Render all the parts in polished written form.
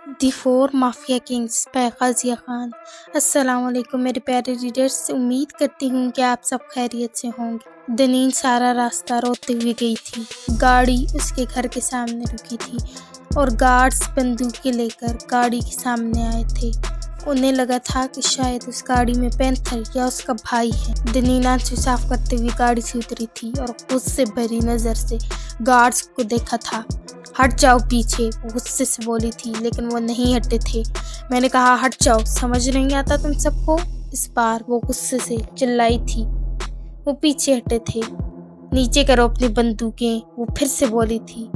The four mafia kings by Ghazia Khan. السلام علیکم میرے پیارے ریڈرز، امید کرتی ہوں کہ آپ سب خیریت سے ہوں گے۔ دنین سارا راستہ روتے ہوئے گئی تھی۔ گاڑی اس کے گھر کے سامنے رکی تھی اور گارڈز بندوقیں لے کر گاڑی کے سامنے آئے تھے۔ انہیں لگا تھا کہ شاید اس گاڑی میں پینتھر یا اس کا بھائی ہے۔ دنین آنکھیں صاف کرتے ہوئے گاڑی سے اتری تھی اور غصے بھری نظر سے گارڈز کو دیکھا تھا۔ ہٹ جاؤ پیچھے، وہ غصے سے بولی تھی، لیکن وہ نہیں ہٹے تھے۔ میں نے کہا ہٹ جاؤ، سمجھ نہیں آتا تم سب کو؟ اس بار وہ غصے سے چلائی تھی۔ وہ پیچھے ہٹے تھے۔ نیچے کرو اپنی بندوقیں، وہ پھر سے بولی تھی۔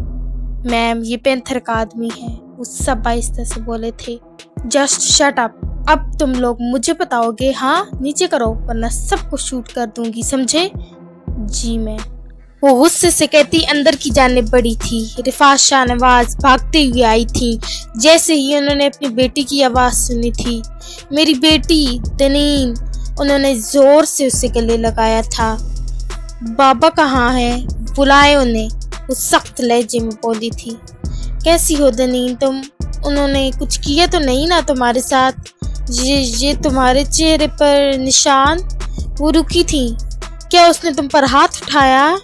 میم، یہ پینتھر کا آدمی ہے، وہ سب آہستہ سے بولے تھے۔ جسٹ شٹ اپ، اب تم لوگ مجھے بتاؤ گے؟ ہاں، نیچے کرو ورنہ سب کو شوٹ کر دوں گی، سمجھے؟ جی میم، وہ غصے سے کہتی اندر کی جانب بڑھی تھی۔ رفعت شاہ نواز بھاگتے ہوئے آئی تھی جیسے ہی انہوں نے اپنی بیٹی کی آواز سنی تھی۔ میری بیٹی دنین، انہوں نے زور سے اسے گلے لگایا تھا۔ بابا کہاں ہے؟ بلائے انہیں، وہ سخت لہجے میں بولی تھی۔ کیسی ہو دنین تم؟ انہوں نے کچھ کیا تو نہیں نا تمہارے ساتھ؟ یہ تمہارے چہرے پر نشان؟ وہ رکی تھی۔ کیا اس نے تم پر ہاتھ اٹھایا؟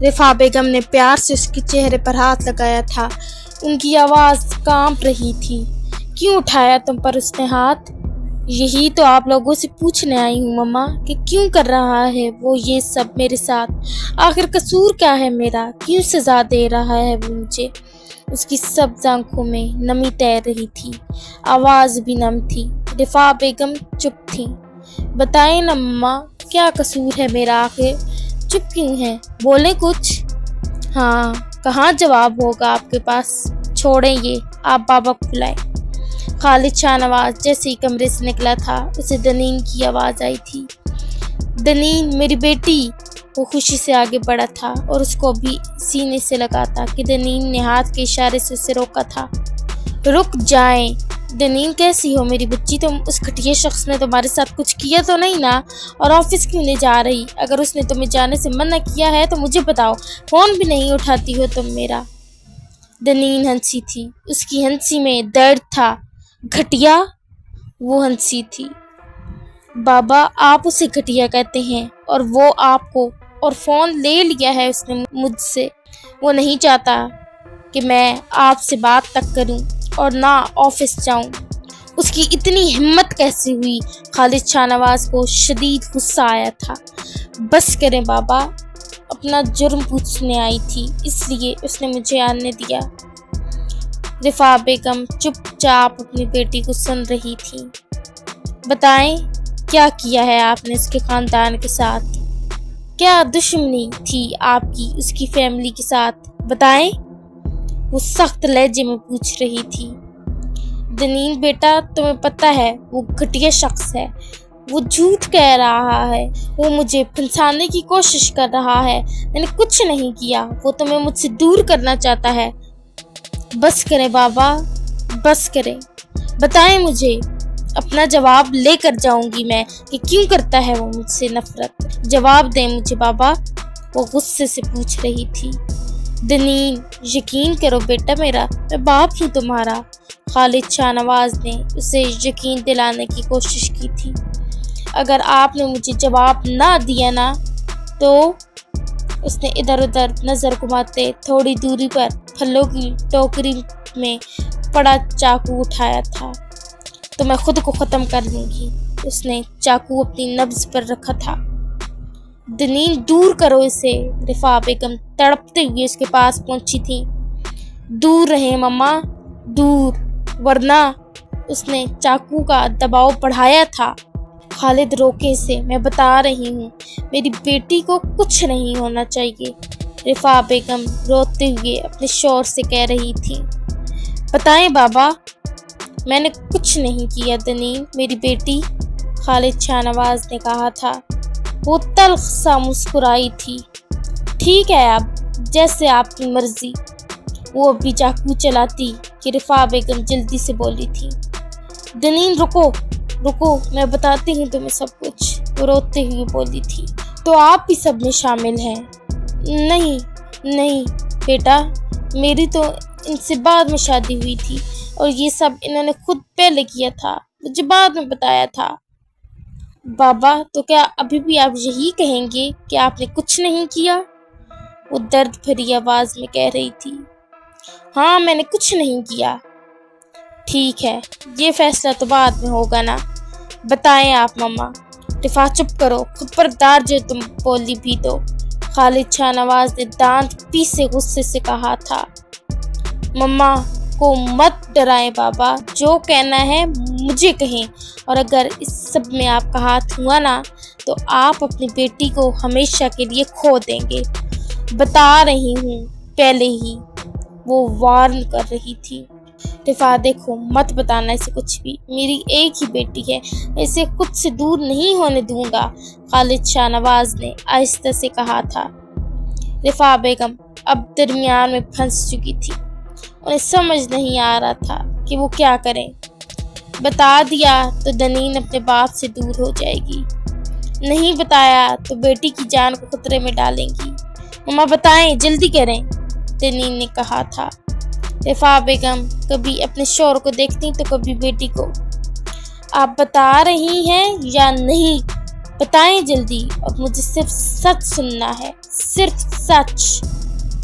رفعت بیگم نے پیار سے اس کے چہرے پر ہاتھ لگایا تھا۔ ان کی آواز کانپ رہی تھی۔ کیوں اٹھایا تم پر اس نے ہاتھ؟ یہی تو آپ لوگوں سے پوچھنے آئی ہوں مما کہ کیوں کر رہا ہے وہ یہ سب میرے ساتھ؟ آخر قصور کیا ہے میرا؟ کیوں سزا دے رہا ہے وہ مجھے؟ اس کی سبز آنکھوں میں نمی تیر رہی تھی، آواز بھی نم تھی۔ رفعت بیگم چپ تھی۔ بتائیں نا مما، کیا قصور ہے میرا آخر؟ چپ کیوں ہیں؟ بولیں کچھ۔ ہاں، کہاں جواب ہوگا آپ کے پاس؟ چھوڑیں یہ، آپ بابا کو بلائیں۔ خالد شاہ نواز جیسے ہی کمرے سے نکلا تھا، اسے دنین کی آواز آئی تھی۔ دنین میری بیٹی، وہ خوشی سے آگے بڑھا تھا اور اس کو بھی سینے سے لگا تھا کہ دنین نے ہاتھ کے اشارے سے اسے روکا تھا۔ رک جائیں۔ دنین کیسی ہو میری بچی؟ تم اس گھٹیا شخص نے تمہارے ساتھ کچھ کیا تو نہیں نا؟ اور آفس کیوں نہیں جا رہی؟ اگر اس نے تمہیں جانے سے منع کیا ہے تو مجھے بتاؤ، فون بھی نہیں اٹھاتی ہو تم میرا۔ دنین ہنسی تھی، اس کی ہنسی میں درد تھا۔ گھٹیا؟ وہ ہنسی تھی۔ بابا، آپ اسے گھٹیا کہتے ہیں اور وہ آپ کو، اور فون لے لیا ہے اس نے مجھ سے۔ وہ نہیں چاہتا کہ میں آپ سے بات تک کروں اور نہ آفس جاؤں۔ اس کی اتنی ہمت کیسے ہوئی؟ خالد شاہ نواز کو شدید غصہ آیا تھا۔ بس کریں بابا، اپنا جرم پوچھنے آئی تھی، اس لیے اس نے مجھے آنے دیا۔ رفعت بیگم چپ چاپ اپنی بیٹی کو سن رہی تھی۔ بتائیں، کیا کیا ہے آپ نے اس کے خاندان کے ساتھ؟ کیا دشمنی تھی آپ کی اس کی فیملی کے ساتھ؟ بتائیں، وہ سخت لہجے میں پوچھ رہی تھی۔ دنین بیٹا، تمہیں پتہ ہے وہ گھٹیا شخص ہے، وہ جھوٹ کہہ رہا ہے، وہ مجھے پھنسانے کی کوشش کر رہا ہے۔ میں نے کچھ نہیں کیا، وہ تمہیں مجھ سے دور کرنا چاہتا ہے۔ بس کریں بابا، بس کریں، بتائیں مجھے، اپنا جواب لے کر جاؤں گی میں کہ کیوں کرتا ہے وہ مجھ سے نفرت۔ جواب دیں مجھے بابا، وہ غصے سے پوچھ رہی تھی۔ دنین، یقین کرو بیٹا میرا، میں باپ ہوں تمہارا۔ خالد شاہ نواز نے اسے یقین دلانے کی کوشش کی تھی۔ اگر آپ نے مجھے جواب نہ دیا نا تو اس نے ادھر ادھر نظر گھماتے تھوڑی دوری پر پھلوں کی ٹوکری میں پڑا چاقو اٹھایا تھا، تو میں خود کو ختم کر دوں گی۔ اس نے چاقو اپنی نبض پر رکھا تھا۔ دنین، دور کرو اسے۔ رفعت بیگم تڑپتے ہوئے اس کے پاس پہنچی تھی۔ دور رہیں مما، دور، ورنہ اس نے چاقو کا دباؤ بڑھایا تھا۔ خالد، روکے اسے، میں بتا رہی ہوں، میری بیٹی کو کچھ نہیں ہونا چاہیے۔ رفعت بیگم روتے ہوئے اپنے شوہر سے کہہ رہی تھی۔ بتائیں بابا، میں نے کچھ نہیں کیا دنین میری بیٹی، خالد شاہ نواز نے کہا تھا۔ وہ تلخ سا مسکرائی تھی۔ ٹھیک ہے، اب جیسے آپ کی مرضی۔ وہ ابھی چاقو چلاتی کہ رفعت بیگم جلدی سے بولی تھی۔ دنین، رکو رکو، میں بتاتی ہوں تمہیں سب کچھ، وہ روتے ہوئے بولی تھی۔ تو آپ بھی سب میں شامل ہیں؟ نہیں نہیں بیٹا، میری تو ان سے بعد میں شادی ہوئی تھی، اور یہ سب انہوں نے خود پہلے کیا تھا، مجھے بعد میں بتایا تھا۔ بابا تو کیا ابھی بھی آپ یہی کہیں گے کہ آپ نے کچھ نہیں کیا؟ وہ درد بھری آواز میں کہہ رہی تھی۔ ہاں، میں نے کچھ نہیں کیا۔ ٹھیک ہے، یہ فیصلہ تو بعد میں ہوگا نا، بتائیں آپ ماما۔ رفا چپ کرو، خبردار جو تم بولی بھی تو، خالد شاہ نواز نے دانت پیسے غصے سے کہا تھا۔ مما کو مت ڈرائیں بابا، جو کہنا ہے مجھے کہیں، اور اگر اس سب میں آپ کا ہاتھ ہوا نا تو آپ اپنی بیٹی کو ہمیشہ کے لیے کھو دیں گے، بتا رہی ہوں پہلے ہی، وہ وارن کر رہی تھی۔ رفا دیکھو، مت بتانا اسے کچھ بھی، میری ایک ہی بیٹی ہے، میں اسے خود سے دور نہیں ہونے دوں گا، خالد شاہ نواز نے آہستہ سے کہا تھا۔ رفا بیگم اب درمیان میں پھنس چکی تھی، انہیں سمجھ نہیں آ رہا تھا کہ وہ کیا کریں۔ بتا دیا تو دنین اپنے باپ سے دور ہو جائے گی، نہیں بتایا تو بیٹی کی جان کو خطرے میں ڈالیں گی۔ مما بتائیں، جلدی کریں، دنین نے کہا تھا۔ رفا بیگم کبھی اپنے شوہر کو دیکھتی تو کبھی بیٹی کو۔ آپ بتا رہی ہیں یا نہیں؟ بتائیں جلدی، اور مجھے صرف سچ سننا ہے، صرف سچ،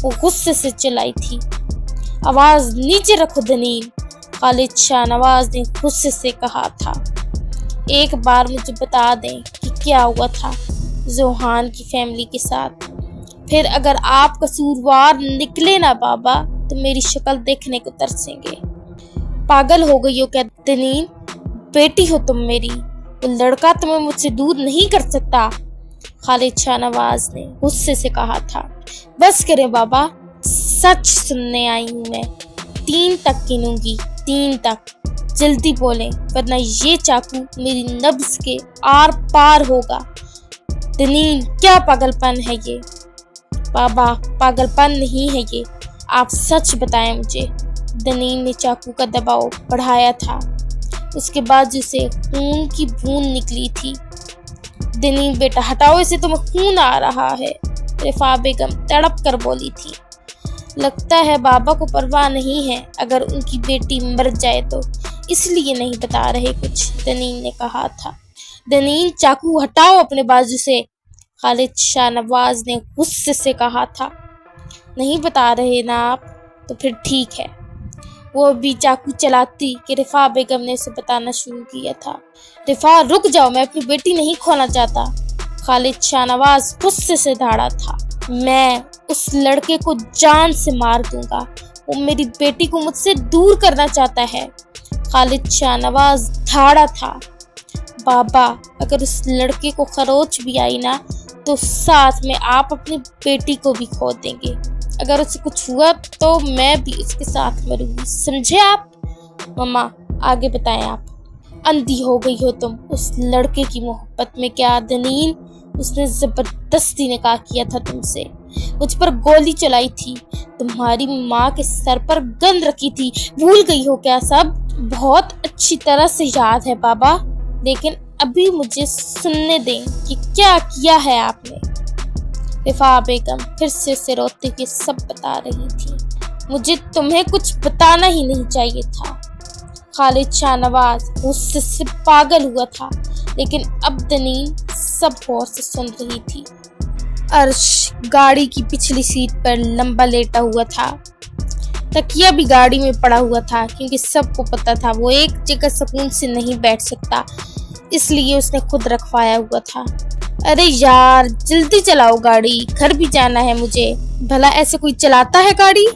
وہ غصے سے چلائی تھی۔ آواز نیچے رکھو دنین، خالد شاہ نواز نے غصے سے کہا تھا۔ ایک بار مجھے بتا دیں کہ کیا ہوا تھا زوہان کی فیملی کے ساتھ، پھر اگر آپ قصوروار نکلے نا بابا تو میری شکل دیکھنے کو ترسیں گے۔ پاگل ہو گئی ہو کیا دنین؟ بیٹی ہو تم میری، وہ لڑکا تمہیں مجھ سے دور نہیں کر سکتا، خالد شاہ نواز نے غصے سے کہا تھا۔ بس کرے بابا، سچ سننے آئی ہوں میں، 3 تک گنوں گی، 3 تک، جلدی بولیں ورنہ یہ چاقو میری نبض کے آر پار ہوگا۔ دنین کیا پاگل پن ہے یہ؟ بابا پاگل پن نہیں ہے یہ، آپ سچ بتائیں مجھے۔ دنین نے چاقو کا دباؤ بڑھایا تھا، اس کے بعد جسے خون کی بوند نکلی تھی۔ دنین بیٹا ہٹاؤ اسے، تمہیں خون آ رہا ہے، رفا بیگم تڑپ کر بولی تھی۔ لگتا ہے بابا کو پرواہ نہیں ہے اگر ان کی بیٹی مر جائے تو، اس لیے نہیں بتا رہے کچھ، دنین نے کہا تھا۔ دنین چاقو ہٹاؤ اپنے بازو سے، خالد شاہ نواز نے غصے سے کہا تھا۔ نہیں بتا رہے نا آپ، تو پھر ٹھیک ہے۔ وہ بھی چاقو چلاتی کہ رفا بیگم نے اسے بتانا شروع کیا تھا۔ رفا رک جاؤ، میں اپنی بیٹی نہیں کھونا چاہتا، خالد شاہ نواز غصے سے دھاڑا تھا۔ میں اس لڑکے کو جان سے مار دوں گا، وہ میری بیٹی کو مجھ سے دور کرنا چاہتا ہے، خالد شاہ نواز دھاڑا تھا۔ بابا اگر اس لڑکے کو خروچ بھی آئی نا تو ساتھ میں آپ اپنی بیٹی کو بھی کھو دیں گے، اگر اسے کچھ ہوا تو میں بھی اس کے ساتھ مروں گی، سمجھے آپ؟ مما آگے بتائیں آپ۔ اندھی ہو گئی ہو تم اس لڑکے کی محبت میں کیا دنین؟ اس نے زبردستی نکاح کیا تھا تم سے، مجھ پر گولی چلائی تھی، تمہاری ماں کے سر پر گن رکھی تھی، بھول گئی ہو کیا سب؟ بہت اچھی طرح سے یاد ہے بابا، لیکن ابھی مجھے سننے دیں کہ کیا کیا ہے آپ نے۔ رفا بیگم پھر سے اسے روتے ہوئے سب بتا رہی تھی۔ مجھے تمہیں کچھ بتانا ہی نہیں چاہیے تھا، خالد شاہ نواز غصے سے پاگل ہوا تھا، لیکن اب دنین سب غور سے سن رہی تھی۔ عرش گاڑی کی پچھلی سیٹ پر لمبا لیٹا ہوا تھا، تکیہ بھی گاڑی میں پڑا ہوا تھا، کیونکہ سب کو پتا تھا وہ ایک جگہ سکون سے نہیں بیٹھ سکتا، اس لیے اس نے خود رکھوایا ہوا تھا۔ ارے یار جلدی چلاؤ گاڑی، گھر بھی جانا ہے مجھے، بھلا ایسے کوئی چلاتا ہے گاڑی؟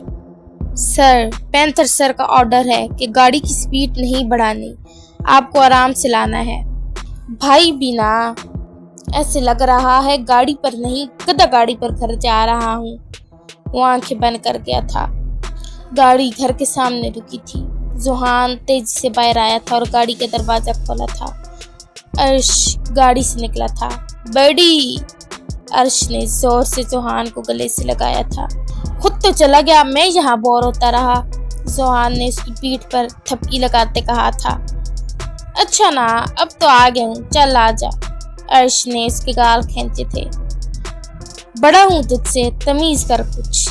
سر، پینتھر سر کا آرڈر ہے کہ گاڑی کی سپیڈ نہیں بڑھانی، آپ کو آرام سے لانا ہے۔ بھائی بینا، ایسے لگ رہا ہے گاڑی پر نہیں گدھا گاڑی پر گھر جا رہا ہوں۔ وہ آنکھیں بند کر گیا تھا۔ گاڑی گھر کے سامنے رکی تھی، زوہان تیزی سے باہر آیا تھا اور گاڑی کا دروازہ کھولا تھا۔ عرش گاڑی سے نکلا تھا۔ بڑی، عرش نے زور سے زوہان کو گلے سے لگایا تھا۔ خود تو چلا گیا، میں یہاں بور ہوتا رہا، زوہان نے اس کی پیٹھ پر تھپکی لگاتے کہا تھا۔ اچھا نا، اب تو آ گیا ہوں، چل آ جا، عرش نے اس کے گال کھینچے تھے۔ بڑا ہوں تجھ سے، تمیز کر کچھ۔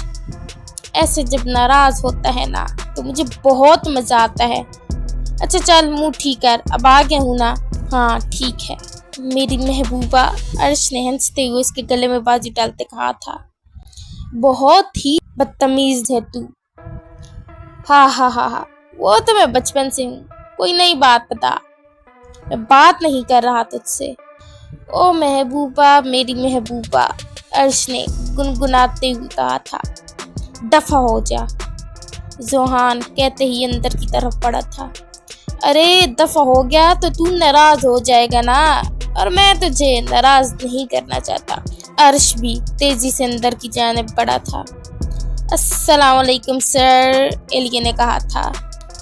ایسے جب ناراض ہوتا ہے نا تو مجھے بہت مزہ آتا ہے۔ اچھا چل منہ ٹھیک کر، اب آ گیا ہوں نا؟ ہاں ٹھیک ہے میری محبوبہ، عرش نے ہنستے ہوئے اس کے گلے میں بازی ڈالتے کہا تھا۔ بہت ہی بدتمیز ہے تو۔ ہاں ہاں ہاں ہاں، وہ تو میں بچپن سے ہوں، کوئی نئی بات بتا، میں بات نہیں کر رہا تجھ سے۔ او محبوبہ میری محبوبہ، عرش نے گنگناتے ہوئے کہا تھا۔ دفع ہو جا، ذوحان کہتے ہی اندر کی طرف بڑھا تھا۔ ارے دفع ہو گیا تو تو ناراض ہو جائے گا نا، اور میں تجھے ناراض نہیں کرنا چاہتا۔ عرش بھی تیزی سے اندر کی جانب بڑھا تھا۔ السلام علیکم سر، ایلیا نے کہا تھا۔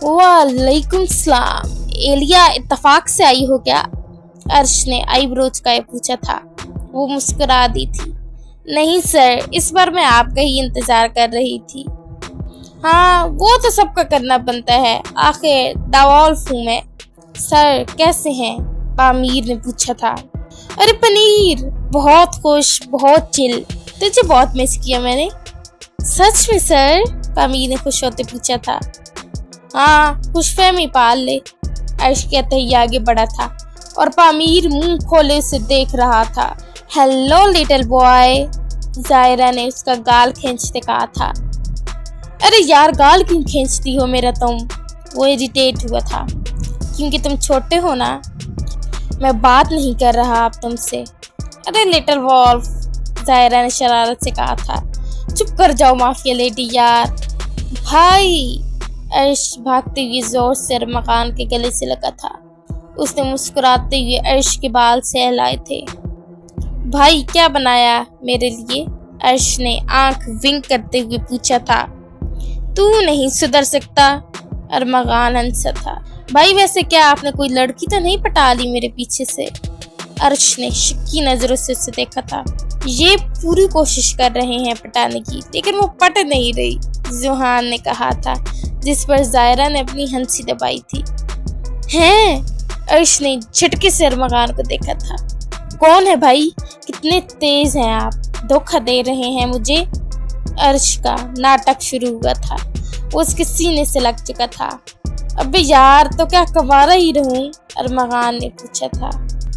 وعلیکم السلام، ایلیا اتفاق سے آئی ہو کیا؟ عرش نے آئی برو چکائے پوچھا تھا۔ وہ مسکرا دی تھی۔ نہیں سر، اس بار میں آپ کا ہی انتظار کر رہی تھی۔ ہاں وہ تو سب کا کرنا بنتا ہے، آخر ڈاوالف ہوں میں۔ سر کیسے ہیں؟ پامیر نے پوچھا تھا۔ ارے پنیر، بہت خوش، بہت چل، تجھے بہت مس کیا میں نے۔ سچ میں سر؟ پامیر نے خوش ہوتے پوچھا تھا۔ ہاں خوش فہمی پال لے، عرش کہتے ہی آگے بڑھا تھا اور پامیر منہ کھولے سے دیکھ رہا تھا۔ ہیلو لٹل بوائے، ظاہرہ نے اس کا گال کھینچتے کہا تھا۔ ارے یار گال کیوں کھینچتی ہو میرا تم؟ وہ ایجیٹیٹ ہوا تھا۔ کیونکہ تم چھوٹے ہو نا، میں بات نہیں کر رہا اب تم سے۔ ارے لٹل وولف، ظاہرہ نے شرارت سے کہا تھا۔ چپ کر جاؤ مافیا لیڈی یار۔ بھائی، عرش بھاگتے ہوئے زور سے ارمغان کے گلے سے لگا تھا۔ اس نے مسکراتے ہوئے عرش کے بال سہلائے تھے۔ بھائی کیا بنایا میرے لیے؟ عرش نے آنکھ ونک کرتے ہوئے پوچھا تھا۔ تو نہیں سدھر سکتا؟ ارمغان ہنسا تھا۔ بھائی ویسے کیا آپ نے کوئی لڑکی تو نہیں پٹا لی میرے پیچھے سے؟ عرش نے شکی نظروں سے اسے دیکھا تھا۔ یہ پوری کوشش کر رہے ہیں پٹانے کی، لیکن وہ پٹ نہیں رہی، ذوحان نے کہا تھا، جس پر ظاہرہ نے اپنی ہنسی دبائی تھی۔ ہیں؟ عرش نے جھٹکے سے ارمغان کو دیکھا تھا۔ کون ہے بھائی؟ کتنے تیز ہیں آپ، دھوکہ دے رہے ہیں مجھے۔ عرش کا ناٹک شروع ہوا تھا، وہ اس کے سینے سے لگ چکا تھا۔ ابے یار تو کیا کمارا ہی رہوں؟ ارمغان نے پوچھا تھا۔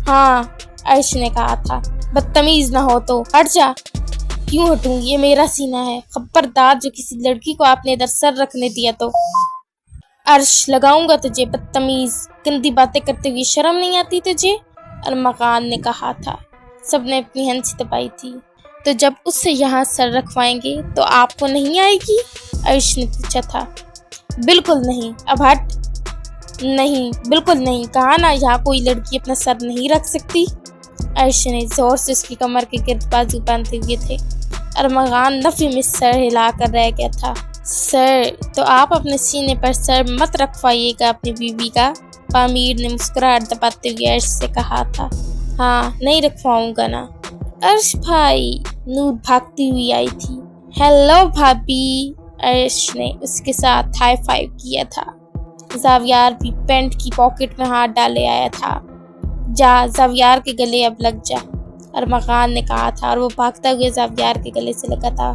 ہاں، عرش نے کہا تھا۔ بدتمیز نہ ہو تو ہٹ جا۔ کیوں ہٹوں؟ یہ میرا سینہ ہے، خبردار جو کسی لڑکی کو آپ نے ادھر سر رکھنے دیا تو عرش لگاؤں گا تجھے، بدتمیز، گندی باتیں کرتے ہوئے شرم نہیں آتی تجھے؟ ارمغان نے کہا تھا۔ سب نے اپنی ہنسی دبائی تھی۔ تو جب اس سے یہاں سر رکھوائیں گے تو آپ کو نہیں آئے گی؟ عرش نے پوچھا تھا۔ بالکل نہیں، اب ہٹ۔ نہیں بالکل نہیں، کہا نا یہاں کوئی لڑکی اپنا سر نہیں رکھ سکتی۔ عرش نے زور سے اس کی کمر کے گرد بازو باندھے ہوئے تھے۔ ارمغان نفی میں سر ہلا کر رہ گیا تھا۔ سر تو آپ اپنے سینے پر سر مت رکھوائیے گا اپنی بیوی کا، پامیر نے مسکراہٹ دباتے ہوئے عرش سے کہا تھا۔ ہاں نہیں رکھواؤں گا نا۔ عرش بھائی، نور بھاگتی ہوئی آئی تھی۔ ہیلو بھابی، عرش نے اس کے ساتھ ہائی فائیو کیا تھا۔ زاویار بھی پینٹ کی پاکٹ میں ہاتھ ڈالے آیا تھا۔ جا زاویار کے گلے اب لگ جا، ارمغان نے کہا تھا، اور وہ بھاگتا ہوئے زاویار کے گلے سے لگا تھا۔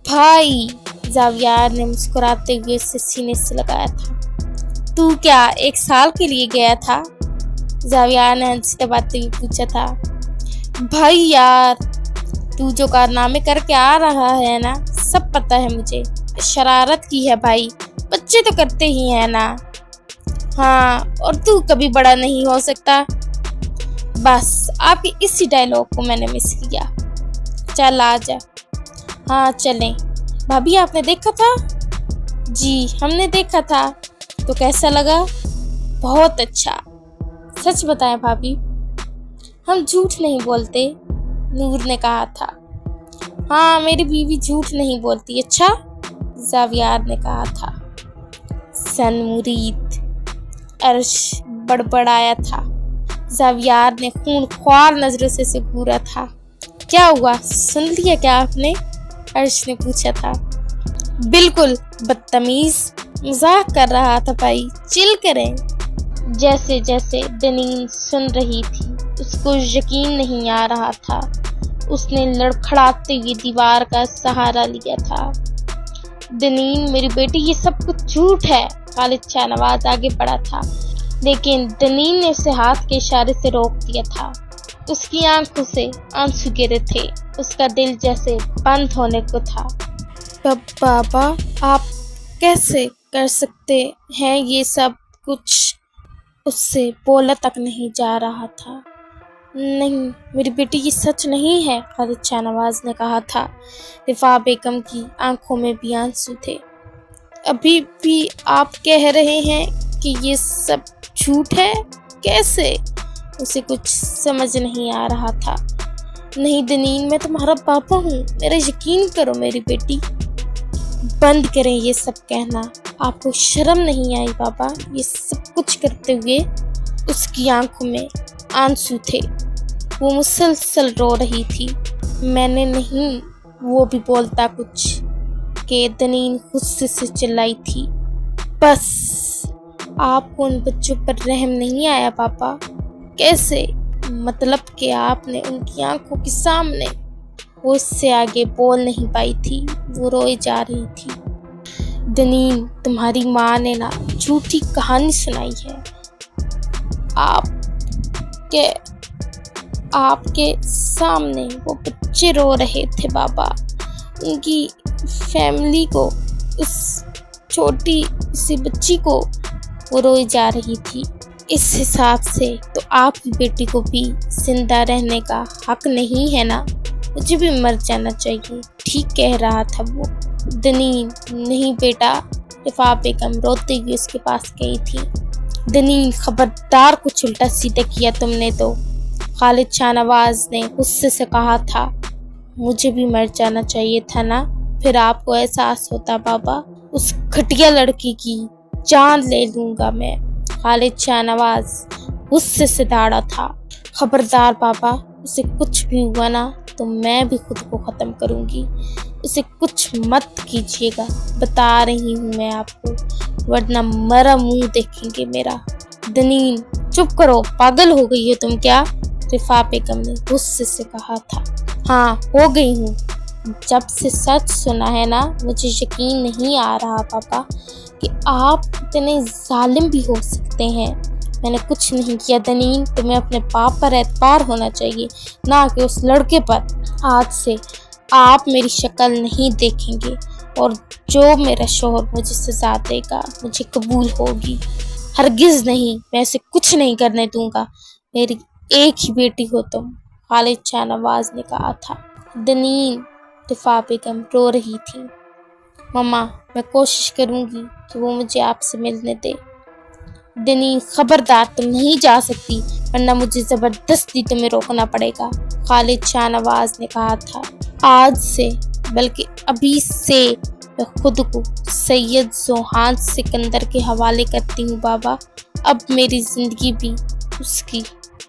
بھائی، زاویار نے مسکراتے ہوئے اسے سینے سے لگایا تھا۔ تو کیا 1 سال کے لیے گیا تھا؟ زاویار نے ہنسی دباتے ہوئے پوچھا تھا۔ بھائی یار، تو جو کارنامے کر کے آ رہا ہے نا، سب پتہ ہے مجھے، شرارت کی ہے بھائی، بچے تو کرتے ہی ہیں نا۔ ہاں، اور تو کبھی بڑا نہیں ہو سکتا۔ بس آپ کی اسی ڈائلاگ کو میں نے مس کیا۔ چل آ جا۔ ہاں چلیں۔ بھابھی آپ نے دیکھا تھا؟ جی ہم نے دیکھا تھا۔ تو کیسا لگا؟ بہت اچھا۔ سچ بتائیں بھابھی، ہم جھوٹ نہیں بولتے، نور نے کہا تھا۔ ہاں میری بیوی جھوٹ نہیں بولتی۔ اچھا، زاویار نے کہا تھا۔ سن مرید، عرش بڑبڑایا تھا۔ زاویار نے خون خوار نظروں سے اسے گھورا تھا۔ کیا ہوا، سن لیا کیا آپ نے؟ عرش نے پوچھا تھا۔ بالکل بدتمیز، مذاق کر رہا تھا بھائی، چل کریں۔ جیسے جیسے ڈنین سن رہی تھی اس کو یقین نہیں آ رہا تھا۔ اس نے لڑکھڑاتے ہوئے دیوار کا سہارا لیا تھا۔ دنین میری بیٹی یہ سب کچھ جھوٹ ہے۔ خالد شاہ نواز آگے بڑھا تھا لیکن دنین نے اسے ہاتھ کے اشارے سے روک دیا تھا۔ اس کی آنکھوں سے آنسو گرے تھے، اس کا دل جیسے بند ہونے کو تھا۔ بابا آپ کیسے کر سکتے ہیں یہ سب کچھ؟ اس سے بولا تک نہیں جا رہا تھا۔ نہیں میری بیٹی یہ سچ نہیں ہے، خالد شاہ نواز نے کہا تھا۔ رفاع بیگم کی آنکھوں میں بھی آنسو تھے۔ ابھی بھی آپ کہہ رہے ہیں کہ یہ سب جھوٹ ہے؟ کیسے؟ اسے کچھ سمجھ نہیں آ رہا تھا۔ نہیں دنین میں تمہارا پاپا ہوں، میرا یقین کرو میری بیٹی۔ بند کریں یہ سب کہنا، آپ کو شرم نہیں آئی بابا یہ سب کچھ کرتے ہوئے؟ اس کی آنکھوں میں آنسو تھے، وہ مسلسل رو رہی تھی۔ میں نے نہیں، وہ بھی بولتا کچھ کہ دنین غصے سے چلائی تھی۔ بس آپ کو ان بچوں پر رحم نہیں آیا پاپا؟ کیسے؟ مطلب کہ آپ نے ان کی آنکھوں کے سامنے۔ وہ اس سے آگے بول نہیں پائی تھی، وہ روئے جا رہی تھی۔ دنین تمہاری ماں نے نا جھوٹی کہانی سنائی ہے۔ آپ کے سامنے وہ بچے رو رہے تھے بابا، ان کی فیملی کو، اس چھوٹی سی بچی کو وہ روئی جا رہی تھی۔ اس حساب سے تو آپ کی بیٹی کو بھی زندہ رہنے کا حق نہیں ہے نا؟ مجھے بھی مر جانا چاہیے، ٹھیک کہہ رہا تھا وہ۔ دنین نہیں بیٹا، رفاع بیگم روتے ہوئے اس کے پاس گئی تھی۔ دنین خبردار کچھ الٹا سیدھا کیا تم نے تو، خالد شاہ نواز نے غصے سے کہا تھا۔ مجھے بھی مر جانا چاہیے تھا نا، پھر آپ کو احساس ہوتا بابا، اس گھٹیا لڑکی کی جان لے لوں گا میں۔ خالد شاہ نواز غصے سے دھاڑا تھا۔ خبردار بابا، اسے کچھ بھی ہوا نا تو میں بھی خود کو ختم کروں گی، اسے کچھ مت کیجیے گا، بتا رہی ہوں میں آپ کو، ورنہ مرا منہ دیکھیں گے میرا۔ دنین چپ کرو، پاگل ہو گئی ہو تم کیا؟ رفاع بیگم نے غصے سے کہا تھا۔ ہاں ہو گئی ہوں، جب سے سچ سنا ہے نا مجھے یقین نہیں آ رہا پاپا کہ آپ اتنے ظالم بھی ہو سکتے ہیں۔ میں نے کچھ نہیں کیا دنین، تمہیں اپنے باپ پر اعتبار ہونا چاہیے، نہ کہ اس لڑکے پر۔ آج سے آپ میری شکل نہیں دیکھیں گے، اور جو میرا شوہر مجھے سزا دے گا مجھے قبول ہوگی۔ ہرگز نہیں، میں اسے کچھ نہیں کرنے دوں گا، میری ایک ہی بیٹی ہو تم، خالد شاہ نواز نے کہا تھا۔ دنین، رفاع بیگم رو رہی تھی۔ ماما میں کوشش کروں گی کہ وہ مجھے آپ سے ملنے دے۔ دنین خبردار، تم نہیں جا سکتی، ورنہ مجھے زبردستی تمہیں روکنا پڑے گا، خالد شاہ نواز نے کہا تھا۔ آج سے بلکہ ابھی سے میں خود کو سید ذوحان سکندر کے حوالے کرتی ہوں بابا، اب میری زندگی بھی اس کی۔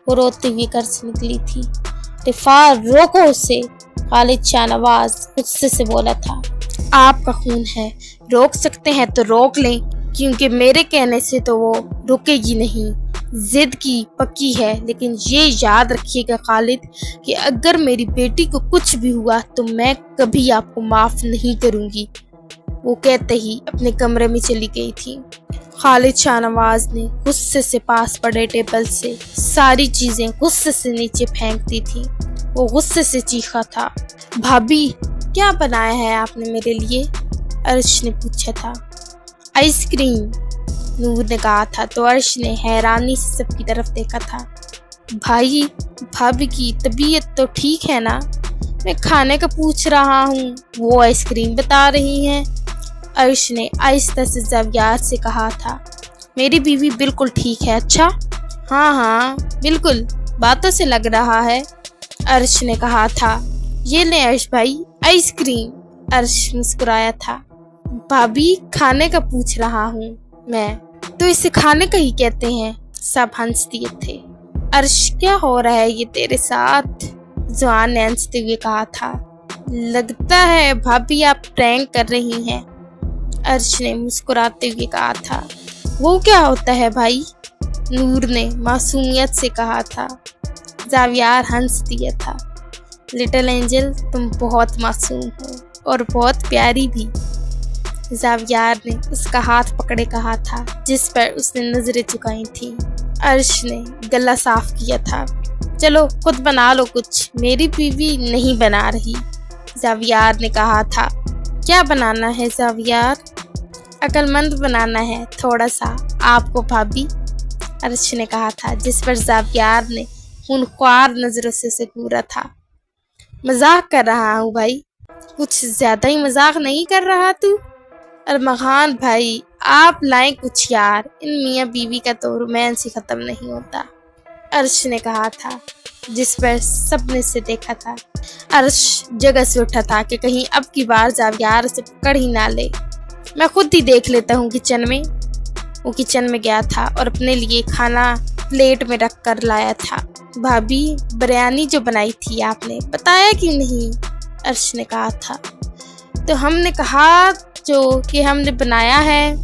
وہ روتے ہوئے گھر سے نکلی تھی۔ رفاع روکو اسے، خالد شاہ نواز غصے سے بولا تھا۔ آپ کا خون ہے، روک سکتے ہیں تو روک لیں، کیونکہ میرے کہنے سے تو وہ رکے گی نہیں، ضد کی پکی ہے۔ لیکن یہ یاد رکھیے گا خالد کہ اگر میری بیٹی کو کچھ بھی ہوا تو میں کبھی آپ کو معاف نہیں کروں گی۔ وہ کہتے ہی اپنے کمرے میں چلی گئی تھی۔ خالد شاہ نواز نے غصے سے پاس پڑے ٹیبل سے ساری چیزیں غصے سے نیچے پھینک دی تھی۔ وہ غصے سے چیخا تھا۔ بھابی کیا بنایا ہے آپ نے میرے لیے؟ عرش نے پوچھا تھا۔ آئس کریم، نور نے کہا تھا تو عرش نے حیرانی سے سب کی طرف دیکھا تھا۔ بھائی بھابی کی طبیعت تو ٹھیک ہے نا؟ میں کھانے کا پوچھ رہا ہوں، وہ آئس کریم بتا رہی ہیں۔ عرش نے آہستہ سے زاویات سے کہا تھا۔ میری بیوی بالکل ٹھیک ہے۔ اچھا ہاں بالکل، باتوں سے لگ رہا ہے، عرش نے کہا تھا۔ یہ لیں عرش بھائی آئس کریم، عرش مسکرایا تھا۔ بھابی کھانے کا پوچھ رہا ہوں میں، تو اسے کھانے کا ہی کہتے ہیں، سب ہنس دیے تھے۔ عرش کیا ہو رہا ہے یہ تیرے ساتھ؟ ذوحان نے ہنستے ہوئے کہا تھا۔ لگتا ہے بھابی آپ پرینک کر رہی ہیں، عرش نے مسکراتے ہوئے کہا تھا۔ وہ کیا ہوتا ہے بھائی؟ نور نے معصومیت سے کہا تھا۔ زاویار ہنس دیا تھا۔ لٹل اینجل تم بہت معصوم ہو اور بہت پیاری بھی، زاویار نے اس کا ہاتھ پکڑے کہا تھا جس پر اس نے نظریں چکائی تھیں۔ عرش نے گلا صاف کیا تھا۔ چلو خود بنا لو کچھ، میری بیوی نہیں بنا رہی، زاویار نے کہا تھا۔ کیا بنانا ہے زاویار؟ عقل مند بنانا ہے تھوڑا سا آپ کو بھابھی، عرش نے کہا تھا، جس پر زاویار نے خونخوار نظروں سے اسے گھورا تھا۔ مذاق کر رہا ہوں بھائی، کچھ زیادہ ہی مذاق نہیں کر رہا تو؟ ارمغان بھائی آپ لائیں کچھ یار، ان میاں بیوی کا تو رومانس ہی ختم نہیں ہوتا، عرش نے کہا تھا، جس پر سب نے اسے دیکھا تھا۔ عرش جگہ سے اٹھا تھا کہ کہیں اب کی بار زاویار اسے پکڑ ہی نہ لے۔ میں خود ہی دیکھ لیتا ہوں کچن میں۔ وہ کچن میں گیا تھا اور اپنے لیے کھانا پلیٹ میں رکھ کر لایا تھا۔ بھابھی بریانی جو بنائی تھی آپ نے بتایا کیوں نہیں؟ عرش نے کہا تھا۔ تو ہم نے کہا جو کہ ہم نے بنایا ہے۔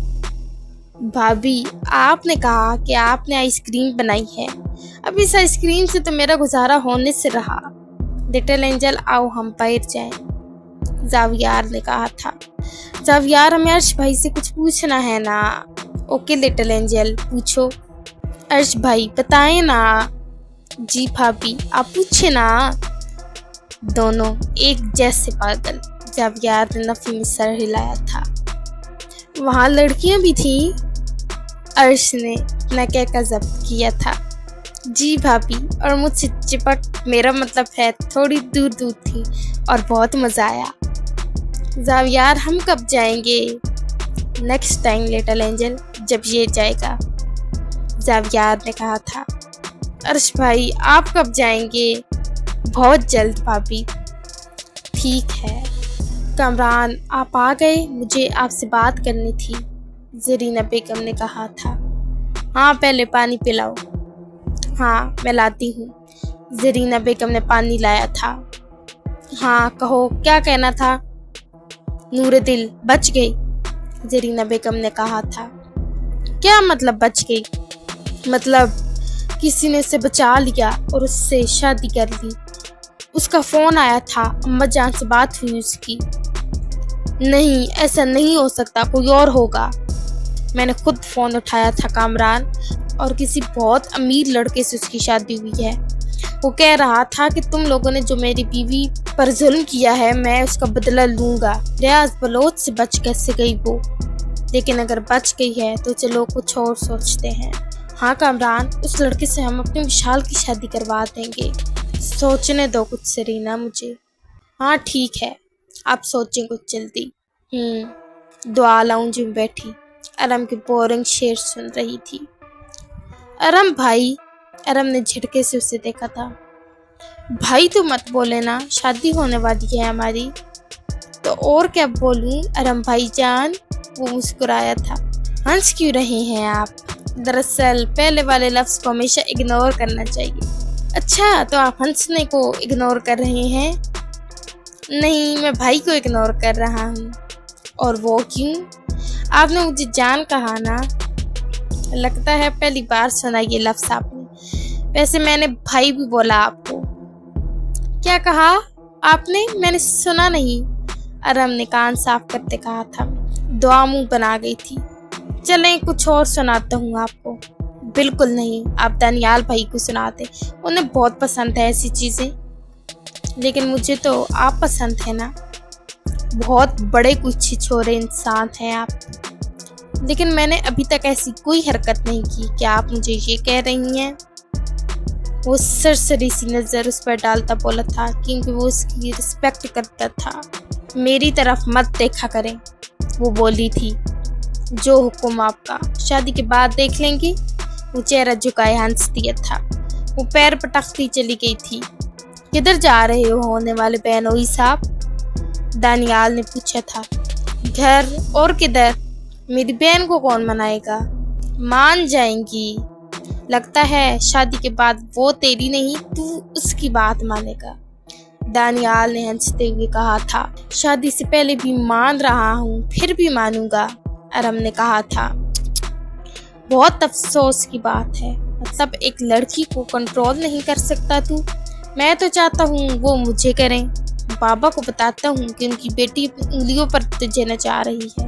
بھابھی آپ نے کہا کہ آپ نے آئس کریم بنائی ہے، اب اس آئس کریم سے تو میرا گزارا ہونے سے رہا۔ لٹل اینجل آؤ ہم بیٹھ جائیں، زاویار نے کہا تھا۔ زاویار ہمیں عرش بھائی سے کچھ پوچھنا ہے نا۔ اوکے لٹل اینجل پوچھو، عرش بھائی بتائیں نا۔ جی بھابھی آپ پوچھے نا۔ دونوں ایک جیسے پاگل، زاویار نے نفی میں سر ہلایا تھا۔ وہاں لڑکیاں بھی تھیں؟ عرش نے اپنا کہہ ضبط کیا تھا۔ جی بھابھی، اور مجھ سے چپک، میرا مطلب ہے تھوڑی دور دور تھی اور بہت مزہ آیا۔ زاویار ہم کب جائیں گے؟ نیکسٹ ٹائم لٹل اینجل، جب یہ جائے گا، زاویار نے کہا تھا۔ عرش بھائی آپ کب جائیں گے؟ بہت جلد بھابھی۔ ٹھیک ہے۔ کامران آپ آ گئے، مجھے آپ سے بات کرنی تھی، زرینہ بیگم نے کہا تھا۔ ہاں پہلے پانی پلاؤ۔ ہاں میں لاتی ہوں، زرینہ بیگم نے پانی لایا تھا۔ ہاں کہو کیا کہنا تھا؟ نور دل بچ گئی، زرینہ بیگم نے کہا تھا۔ کیا مطلب بچ گئی؟ مطلب کسی نے اسے بچا لیا اور اس سے شادی کر لی۔ اس کا فون آیا تھا، اماں جان سے بات ہوئی اس کی۔ نہیں ایسا نہیں ہو سکتا، کوئی اور ہوگا۔ میں نے خود فون اٹھایا تھا کامران، اور کسی بہت امیر لڑکے سے اس کی شادی ہوئی ہے۔ وہ کہہ رہا تھا کہ تم لوگوں نے جو میری بیوی پر ظلم کیا ہے میں اس کا بدلہ لوں گا۔ ریاض بلوچ سے بچ کیسے گئی وہ؟ لیکن اگر بچ گئی ہے تو چلو کچھ اور سوچتے ہیں۔ ہاں کامران، اس لڑکے سے ہم اپنی وشال کی شادی کروا دیں گے۔ سوچنے دو کچھ سرینا مجھے۔ ہاں ٹھیک ہے، آپ سوچیں کچھ جلدی۔ دعا لاؤنج میں بیٹھی ارم کی بورنگ شعر سن رہی تھی۔ ارم بھائی، ارم نے جھٹکے سے اسے دیکھا تھا۔ بھائی تو مت بولے نا، شادی ہونے والی ہے ہماری۔ تو اور کیا بولوں ارم بھائی جان؟ وہ مسکرایا تھا۔ ہنس کیوں رہے ہیں آپ؟ دراصل پہلے والے لفظ کو ہمیشہ اگنور کرنا چاہیے۔ اچھا تو آپ ہنسنے کو اگنور کر رہے ہیں؟ نہیں میں بھائی کو اگنور کر رہا ہوں۔ اور وہ کیوں؟ آپ نے مجھے جان کہا نا۔ لگتا ہے پہلی بار سنا یہ لفظ آپ نے، ویسے میں نے بھائی بھی بولا آپ کو۔ کیا کہا آپ نے؟ میں نے سنا نہیں، ارم نے کان صاف کرتے کہا تھا۔ دعا منہ بنا گئی تھی۔ چلیں کچھ اور سناتا ہوں آپ کو۔ بالکل نہیں، آپ دانیال بھائی کو سناتے، انہیں بہت پسند ہے ایسی چیزیں۔ لیکن مجھے تو آپ پسند ہے نا، بہت بڑے کچھ چھوڑے انسان ہیں آپ۔ لیکن میں نے ابھی تک ایسی کوئی حرکت نہیں کی کہ آپ مجھے یہ کہہ رہی ہیں۔ وہ سرسری سی نظر اس پر ڈالتا بولا تھا کیونکہ وہ اس کی رسپیکٹ کرتا تھا۔ میری طرف مت دیکھا کریں، وہ بولی تھی۔ جو حکم آپ کا، شادی کے بعد دیکھ لیں گے، وہ چہرہ جھکائے ہنس دیا تھا۔ وہ پیر پٹکتی چلی گئی تھی۔ کدھر جا رہے ہو ہونے والے بہنوئی صاحب؟ دانیال نے پوچھا تھا۔ گھر، اور کدھر؟ میری بہن کو کون منائے گا؟ مان جائیں گی۔ لگتا ہے شادی کے بعد وہ تیری نہیں تو اس کی بات مانے گا، دانیال نے ہنستے ہوئے کہا تھا۔ شادی سے پہلے بھی مان رہا ہوں، پھر بھی مانوں گا، ارم نے کہا تھا۔ بہت افسوس کی بات ہے، مطلب ایک لڑکی کو کنٹرول نہیں کر سکتا تو؟ میں تو چاہتا ہوں وہ مجھے کریں۔ بابا کو بتاتا ہوں کہ ان کی بیٹی اپنی انگلیوں پر تجھے نچا رہی ہے۔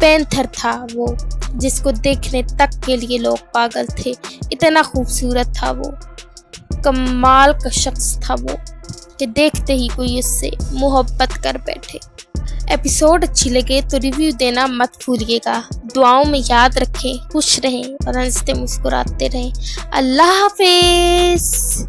پینتھر تھا وہ، جس کو دیکھنے تک کے لیے لوگ پاگل تھے، اتنا خوبصورت تھا وہ، کمال کا شخص تھا وہ کہ دیکھتے ہی کوئی اس سے محبت کر بیٹھے۔ ایپیسوڈ اچھی لگے تو ریویو دینا مت بھولیے گا، دعاؤں میں یاد رکھیں، خوش رہیں اور ہنستے مسکراتے رہیں۔ اللہ حافظ۔